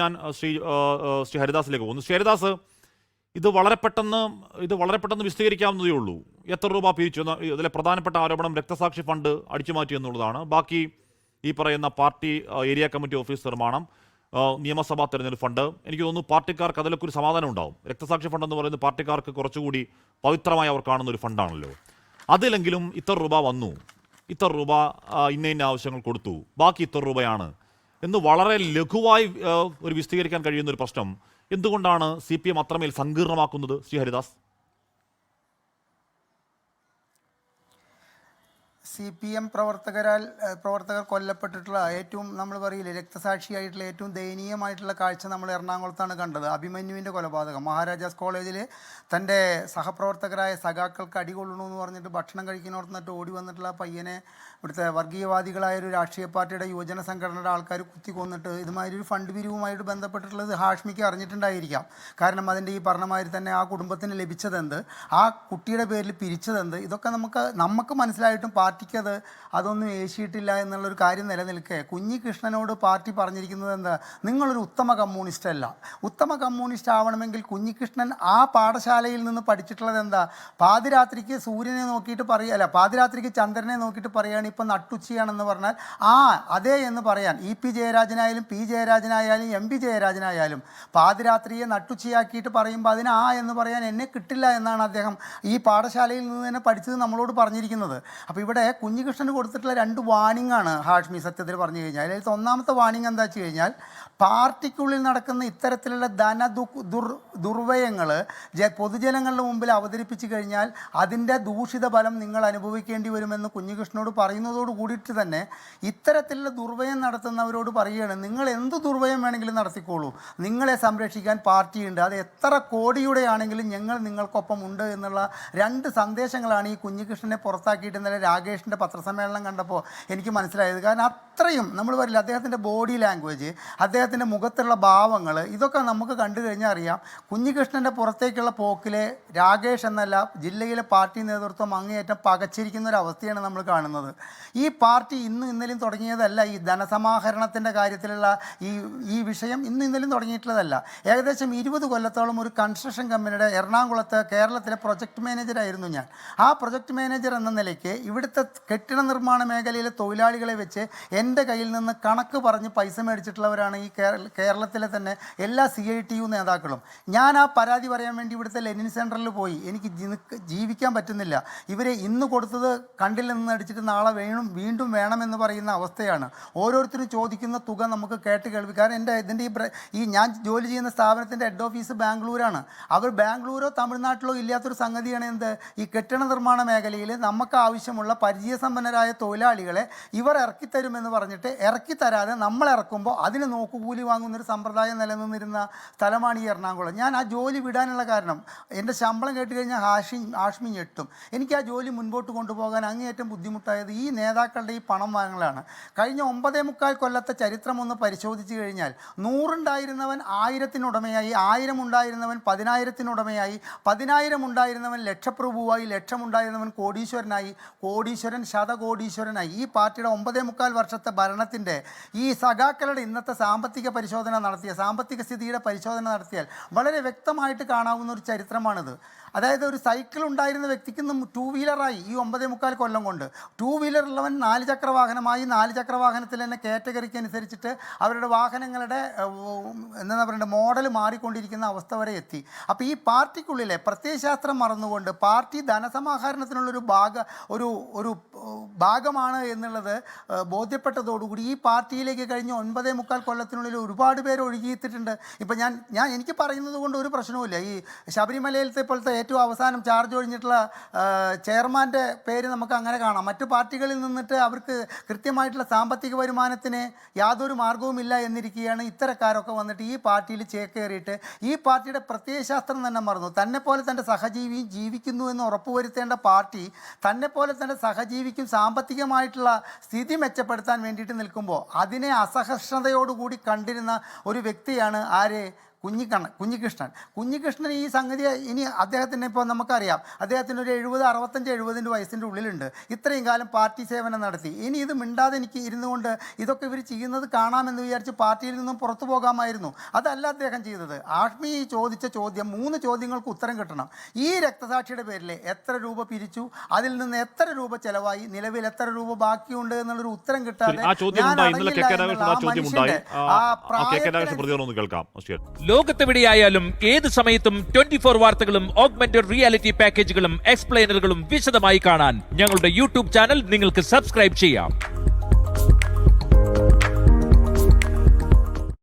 ഞാൻ ശ്രീ ഹരിദാസിലേക്ക് പോകുന്നു. ശ്രീ ഹരിദാസ്, ഇത് വളരെ പെട്ടെന്ന് വിശദീകരിക്കാവുന്നതേ ഉള്ളൂ. എത്ര രൂപ പിരിച്ചു ഇതിലെ പ്രധാനപ്പെട്ട ആരോപണം രക്തസാക്ഷി ഫണ്ട് അടിച്ചുമാറ്റി എന്നുള്ളതാണ്. ബാക്കി ഈ പറയുന്ന പാർട്ടി ഏരിയ കമ്മിറ്റി ഓഫീസ് നിർമ്മാണം, നിയമസഭാ തെരഞ്ഞെടുപ്പ് ഫണ്ട്, എനിക്ക് തോന്നുന്നു പാർട്ടിക്കാർക്ക് അതിലൊക്കെ ഒരു സമാധാനം ഉണ്ടാവും. രക്തസാക്ഷി ഫണ്ട് എന്ന് പറയുന്നത് പാർട്ടിക്കാർക്ക് കുറച്ചുകൂടി പവിത്രമായി അവർ കാണുന്ന ഒരു ഫണ്ടാണല്ലോ. അതിലെങ്കിലും ഇത്ര രൂപ വന്നു, ഇത്ര രൂപ ഇന്ന ആവശ്യങ്ങൾ കൊടുത്തു, ബാക്കി ഇത്ര രൂപയാണ് എന്ന് വളരെ ലഘുവായി ഒരു വിശദീകരിക്കാൻ കഴിയുന്ന ഒരു പ്രശ്നം എന്തുകൊണ്ടാണ് CPM അത്രമേൽ സങ്കീർണമാക്കുന്നത് ശ്രീ ഹരിദാസ്? CPM പ്രവർത്തകർ കൊല്ലപ്പെട്ടിട്ടുള്ള ഏറ്റവും, നമ്മൾ പറയില്ലേ, രക്തസാക്ഷിയായിട്ടുള്ള ഏറ്റവും ദയനീയമായിട്ടുള്ള കാഴ്ച നമ്മൾ എറണാകുളത്താണ് കണ്ടത്. അഭിമന്യുവിൻ്റെ കൊലപാതകം. മഹാരാജാസ് കോളേജിൽ തൻ്റെ സഹപ്രവർത്തകരായ സഖാക്കൾക്ക് അടികൊള്ളണമെന്ന് പറഞ്ഞിട്ട് ഭക്ഷണം കഴിക്കുന്നിടത്തുനിന്നിട്ട് ഓടി വന്നിട്ടുള്ള പയ്യനെ ഇവിടുത്തെ വർഗീയവാദികളായ ഒരു രാഷ്ട്രീയ പാർട്ടിയുടെ യുവജന സംഘടനയുടെ ആൾക്കാർ കുത്തിക്കൊന്നിട്ട് ഇതുമാതിരി ഒരു ഫണ്ട് പിരിവുമായിട്ട് ബന്ധപ്പെട്ടിട്ടുള്ളത് ഹാഷ്മിക്ക് അറിഞ്ഞിട്ടുണ്ടായിരിക്കാം. കാരണം അതിൻ്റെ ഈ പറഞ്ഞമാതിരി തന്നെ ആ കുടുംബത്തിന് ലഭിച്ചതെന്ത്, ആ കുട്ടിയുടെ പേരിൽ പിരിച്ചതെന്ത്, ഇതൊക്കെ നമുക്ക് മനസ്സിലായിട്ടും പാർട്ടിക്കത് അതൊന്നും ഏശിയിട്ടില്ല എന്നുള്ളൊരു കാര്യം നിലനിൽക്കെ കുഞ്ഞികൃഷ്ണനോട് പാർട്ടി പറഞ്ഞിരിക്കുന്നത് എന്താ, നിങ്ങളൊരു ഉത്തമ കമ്മ്യൂണിസ്റ്റ് അല്ല. ഉത്തമ കമ്മ്യൂണിസ്റ്റ് ആവണമെങ്കിൽ കുഞ്ഞികൃഷ്ണൻ ആ പാഠശാലയിൽ നിന്ന് പഠിച്ചിട്ടുള്ളത് എന്താ, പാതിരാത്രിക്ക് സൂര്യനെ നോക്കിയിട്ട് പറയുകയല്ല, പാതിരാത്രിക്ക് ചന്ദ്രനെ നോക്കിയിട്ട് പറയുകയാണ് ഇപ്പം നട്ടുച്ചയാണെന്ന് പറഞ്ഞാൽ അതേ എന്ന് പറയാൻ EP ജയരാജനായാലും P ജയരാജനായാലും MP ജയരാജനായാലും പാതിരാത്രിയെ നട്ടുച്ചയാക്കിയിട്ട് പറയുമ്പോൾ അതിന് എന്ന് പറയാൻ എന്നെ കിട്ടില്ല എന്നാണ് അദ്ദേഹം ഈ പാഠശാലയിൽ നിന്ന് തന്നെ പഠിച്ചത് നമ്മളോട് പറഞ്ഞിരിക്കുന്നത്. അപ്പോൾ ഇവിടെ കുഞ്ഞികൃഷ്ണന് കൊടുത്തിട്ടുള്ള 2 വാണിംഗ് ആണ് ഹാഷ്മി സത്യത്തിൽ പറഞ്ഞു കഴിഞ്ഞാൽ. അതിൽ ഒന്നാമത്തെ വാണിംഗ് എന്താ വെച്ച് കഴിഞ്ഞാൽ, പാർട്ടിക്കുള്ളിൽ നടക്കുന്ന ഇത്തരത്തിലുള്ള ദുർവ്യയങ്ങൾ പൊതുജനങ്ങളുടെ മുമ്പിൽ അവതരിപ്പിച്ചു കഴിഞ്ഞാൽ അതിൻ്റെ ദൂഷിത ഫലം നിങ്ങൾ അനുഭവിക്കേണ്ടി വരുമെന്ന് കുഞ്ഞികൃഷ്ണനോട് പറയുന്നതോട് കൂടിയിട്ട് തന്നെ ഇത്തരത്തിലുള്ള ദുർവ്യയം നടത്തുന്നവരോട് പറയുകയാണ്, നിങ്ങൾ എന്ത് ദുർവ്യയം വേണമെങ്കിലും നടത്തിക്കോളൂ, നിങ്ങളെ സംരക്ഷിക്കാൻ പാർട്ടിയുണ്ട്, അത് എത്ര കോടിയുടെ ആണെങ്കിലും ഞങ്ങൾ നിങ്ങൾക്കൊപ്പം ഉണ്ട് എന്നുള്ള 2 സന്ദേശങ്ങളാണ് ഈ കുഞ്ഞികൃഷ്ണനെ പുറത്താക്കിയിട്ട് ഇന്നലെ രാകേഷിൻ്റെ പത്രസമ്മേളനം കണ്ടപ്പോൾ എനിക്ക് മനസ്സിലായത്. കാരണം അത്രയും നമ്മൾ പറയില്ല, അദ്ദേഹത്തിൻ്റെ ബോഡി ലാംഗ്വേജ്, അദ്ദേഹത്തിൻ്റെ മുഖത്തുള്ള ഭാവങ്ങൾ, ഇതൊക്കെ നമുക്ക് കണ്ടു കഴിഞ്ഞാൽ അറിയാം കുഞ്ഞികൃഷ്ണൻ്റെ പുറത്തേക്കുള്ള പോക്കിലെ രാകേഷ് എന്നല്ല ജില്ലയിലെ പാർട്ടി നേതൃത്വം അങ്ങേയറ്റം പകച്ചിരിക്കുന്ന ഒരു അവസ്ഥയാണ് നമ്മൾ കാണുന്നത്. ഈ പാർട്ടി ഇന്നും ഇന്നലെയും തുടങ്ങിയതല്ല. ഈ ധനസമാഹരണത്തിൻ്റെ കാര്യത്തിലുള്ള ഈ വിഷയം ഇന്നും ഇന്നലെയും തുടങ്ങിയിട്ടുള്ളതല്ല. ഏകദേശം 20 കൊല്ലത്തോളം ഒരു കൺസ്ട്രക്ഷൻ കമ്പനിയുടെ എറണാകുളത്ത് കേരളത്തിലെ പ്രൊജക്ട് മാനേജറായിരുന്നു ഞാൻ. ആ പ്രൊജക്ട് മാനേജർ എന്ന നിലയ്ക്ക് ഇവിടുത്തെ കെട്ടിട നിർമ്മാണ മേഖലയിലെ തൊഴിലാളികളെ വെച്ച് എൻ്റെ കയ്യിൽ നിന്ന് കണക്ക് പറഞ്ഞ് പൈസ മേടിച്ചിട്ടുള്ളവരാണ് ഈ കേരളത്തിലെ തന്നെ എല്ലാ CITU നേതാക്കളും. ഞാൻ ആ പരാതി പറയാൻ വേണ്ടി ഇവിടുത്തെ ലെനിൻ സെൻറ്ററിൽ പോയി. എനിക്ക് ജീവിക്കാൻ പറ്റുന്നില്ല, ഇവരെ ഇന്ന് കൊടുത്തത് കണ്ടിൽ നിന്ന് അടിച്ചിട്ട് നാളെ വീണ്ടും വേണമെന്ന് പറയുന്ന അവസ്ഥയാണ്. ഓരോരുത്തരും ചോദിക്കുന്ന തുക നമുക്ക് കേട്ട് കേൾപ്പിക്കാൻ, ഇതിൻ്റെ ഈ ഞാൻ ജോലി ചെയ്യുന്ന സ്ഥാപനത്തിൻ്റെ ഹെഡ് ഓഫീസ് ബാംഗ്ലൂരാണ്. അവർ ബാംഗ്ലൂരോ തമിഴ്നാട്ടിലോ ഇല്ലാത്തൊരു സംഗതിയാണ് എന്ത്, ഈ കെട്ടിട നിർമ്മാണ മേഖലയിൽ നമുക്ക് ആവശ്യമുള്ള പരിചയസമ്പന്നരായ തൊഴിലാളികളെ ഇവർ ഇറക്കിത്തരുമെന്ന് പറഞ്ഞിട്ട് ഇറക്കിത്തരാതെ നമ്മൾ ഇറക്കുമ്പോൾ അതിന് നോക്കുകൂലി വാങ്ങുന്നൊരു സമ്പ്രദായം നിലനിന്നിരുന്ന സ്ഥലമാണ് ഈ എറണാകുളം. ഞാൻ ആ ജോലി വിടാനുള്ള കാരണം, എൻ്റെ ശമ്പളം കേട്ട് കഴിഞ്ഞാൽ ഹാഷ്മി ഞെട്ടും. എനിക്ക് ആ ജോലി മുൻപോട്ട് കൊണ്ടുപോകാൻ അങ്ങേയറ്റം ബുദ്ധിമുട്ടായത് ഈ നേതാക്കളുടെ ഈ പണം വാങ്ങലാണ്. കഴിഞ്ഞ 9.25 കൊല്ലത്തെ ചരിത്രം ഒന്ന് പരിശോധിച്ച് കഴിഞ്ഞാൽ 100 ഉണ്ടായിരുന്നവൻ 1000-ന് ഉടമയായി, 1000 ഉണ്ടായിരുന്നവൻ 10,000-ന് ഉടമയായി, 10,000 ഉണ്ടായിരുന്നവൻ ലക്ഷപ്രഭുവായി, ലക്ഷം ഉണ്ടായിരുന്നവൻ കോടീശ്വരനായി, കോടീശ്വരൻ ശതകോടീശ്വരനായി. ഈ പാർട്ടിയുടെ 9.25 വർഷത്തെ ഭരണത്തിൻ്റെ ഈ സഖാക്കളുടെ ഇന്നത്തെ സാമ്പത്തിക സ്ഥിതിയുടെ പരിശോധന നടത്തിയാൽ വളരെ വ്യക്തമായിട്ട് കാണാവുന്ന ഒരു ചരിത്രമാണിത്. അതായത് ഒരു സൈക്കിൾ ഉണ്ടായിരുന്ന വ്യക്തിക്ക് 2 വീലറായി ഈ 9.25 കൊല്ലം കൊണ്ട്. 2 വീലർ ഉള്ളവൻ 4 ചക്ര വാഹനമായി, 4 ചക്ര വാഹനത്തിൽ തന്നെ കാറ്റഗറിക്ക് അനുസരിച്ചിട്ട് അവരുടെ വാഹനങ്ങളുടെ എന്താ പറയുക മോഡൽ മാറിക്കൊണ്ടിരിക്കുന്ന അവസ്ഥ വരെ എത്തി. അപ്പോൾ ഈ പാർട്ടിക്കുള്ളിലെ പ്രത്യയശാസ്ത്രം മറന്നുകൊണ്ട് പാർട്ടി ധനസമാഹരണത്തിനുള്ളൊരു ഒരു ഭാഗമാണ് എന്നുള്ളത് ബോധ്യപ്പെട്ടതോടുകൂടി ഈ പാർട്ടിയിലേക്ക് കഴിഞ്ഞ 9.25 കൊല്ലത്തിനുള്ളിൽ ഒരുപാട് പേര് ഒഴുകിയെത്തിയിട്ടുണ്ട്. ഇപ്പം എനിക്ക് പറയുന്നത് കൊണ്ട് ഒരു പ്രശ്നവുമില്ല. ഈ ശബരിമലയിലത്തെ പോലത്തെ ഏറ്റവും അവസാനം ചാർജ് ഒഴിഞ്ഞിട്ടുള്ള ചെയർമാൻ്റെ പേര് നമുക്ക് അങ്ങനെ കാണാം. മറ്റു പാർട്ടികളിൽ നിന്നിട്ട് അവർക്ക് കൃത്യമായിട്ടുള്ള സാമ്പത്തിക വരുമാനത്തിന് യാതൊരു മാർഗവുമില്ല എന്നിരിക്കുകയാണ് ഇത്തരക്കാരൊക്കെ വന്നിട്ട് ഈ പാർട്ടിയിൽ ചേക്കേറിയിട്ട് ഈ പാർട്ടിയുടെ പ്രത്യയശാസ്ത്രം തന്നെ മറന്നു. തന്നെപ്പോലെ തൻ്റെ സഹജീവിയും ജീവിക്കുന്നു എന്ന് ഉറപ്പുവരുത്തേണ്ട പാർട്ടി തന്നെപ്പോലെ തൻ്റെ സഹജീവിക്കും സാമ്പത്തികമായിട്ടുള്ള സ്ഥിതി മെച്ചപ്പെടുത്താൻ വേണ്ടിയിട്ട് നിൽക്കുമ്പോൾ അതിനെ അസഹിഷ്ണുതയോടുകൂടി കണ്ടിരുന്ന ഒരു വ്യക്തിയാണ് കുഞ്ഞികൃഷ്ണൻ ഈ സംഗതി ഇനി അദ്ദേഹത്തിന് ഇപ്പോൾ നമുക്കറിയാം, അദ്ദേഹത്തിന് ഒരു 65 വയസ്സിൻ്റെ ഉള്ളിലുണ്ട്. ഇത്രയും കാലം പാർട്ടി സേവനം നടത്തി. ഇനി ഇത് മിണ്ടാതെ എനിക്ക് ഇരുന്നു കൊണ്ട് ഇതൊക്കെ ഇവർ ചെയ്യുന്നത് കാണാമെന്ന് വിചാരിച്ച് പാർട്ടിയിൽ നിന്നും പുറത്തു പോകാമായിരുന്നു. അതല്ല അദ്ദേഹം ചെയ്തത്. ആഷ്മി ചോദിച്ച ചോദ്യം 3 ചോദ്യങ്ങൾക്ക് ഉത്തരം കിട്ടണം. ഈ രക്തസാക്ഷിയുടെ പേരിൽ എത്ര രൂപ പിരിച്ചു, അതിൽ നിന്ന് എത്ര രൂപ ചെലവായി, നിലവിൽ എത്ര രൂപ ബാക്കിയുണ്ട് എന്നുള്ളൊരു ഉത്തരം കിട്ടാതെ ലോകത്തെവിടെയായാലും ഏത് സമയത്തും 24 വാർത്തകളും ഓഗ്മെന്റഡ് റിയാലിറ്റി പാക്കേജുകളും എക്സ്പ്ലെയിനറുകളും വിശദമായി കാണാൻ ഞങ്ങളുടെ യൂട്യൂബ് ചാനൽ നിങ്ങൾക്ക് സബ്സ്ക്രൈബ് ചെയ്യാം.